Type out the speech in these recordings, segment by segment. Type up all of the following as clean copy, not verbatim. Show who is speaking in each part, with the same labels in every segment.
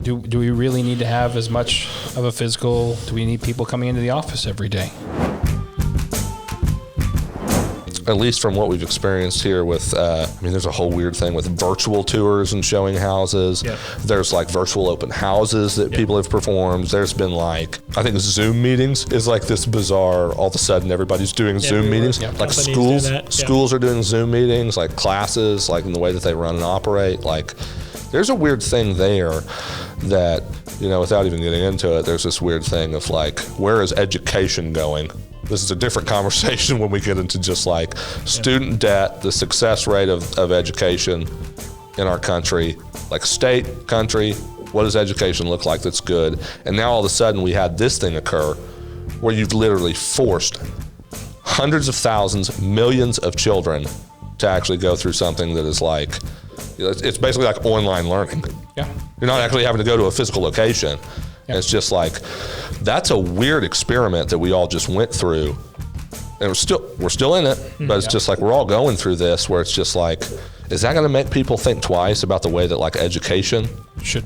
Speaker 1: Do we really need to have as much of a physical? Do we need people coming into the office every day?
Speaker 2: At least from what we've experienced here with, there's a whole weird thing with virtual tours and showing houses.
Speaker 3: Yep.
Speaker 2: There's like virtual open houses that people have performed. There's been like, I think Zoom meetings is like this bizarre, all of a sudden everybody's doing Zoom meetings.
Speaker 3: Yep.
Speaker 2: Like schools are doing Zoom meetings, like classes, like in the way that they run and operate. Like there's a weird thing there that, without even getting into it, there's this weird thing of like, where is education going? This is a different conversation when we get into just like student debt, the success rate of education in our country, like state, country, what does education look like that's good? And now all of a sudden we had this thing occur where you've literally forced hundreds of thousands, millions of children to actually go through something that is like, it's basically like online learning.
Speaker 1: Yeah.
Speaker 2: You're not actually having to go to a physical location.
Speaker 1: Yeah.
Speaker 2: It's just like, that's a weird experiment that we all just went through. And we're still in it, but it's just like, we're all going through this where it's just like, is that going to make people think twice about the way that like education should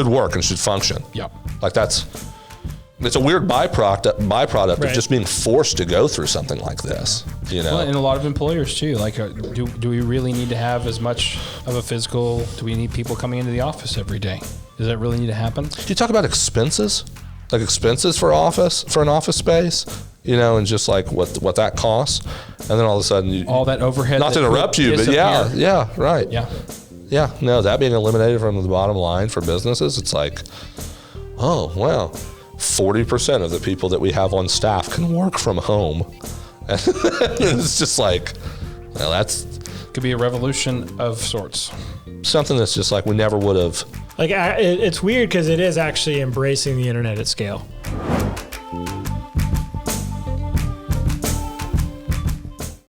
Speaker 2: work and should function?
Speaker 1: Yeah.
Speaker 2: Like it's a weird byproduct of just being forced to go through something like this,
Speaker 1: Well, and a lot of employers too. Like, do we really need to have as much of a physical? Do we need people coming into the office every day? Does that really need to happen?
Speaker 2: Do you talk about expenses? Like expenses for an office space, and just like what that costs, and then all of a sudden
Speaker 1: all that overhead.
Speaker 2: Not to interrupt you, but yeah, right.
Speaker 1: Yeah.
Speaker 2: No, that being eliminated from the bottom line for businesses, it's like, oh well, 40% of the people that we have on staff can work from home. And it's just like, well, that's
Speaker 1: could be a revolution of sorts.
Speaker 2: Something that's just like we never would have.
Speaker 3: Like it's weird because it is actually embracing the internet at scale.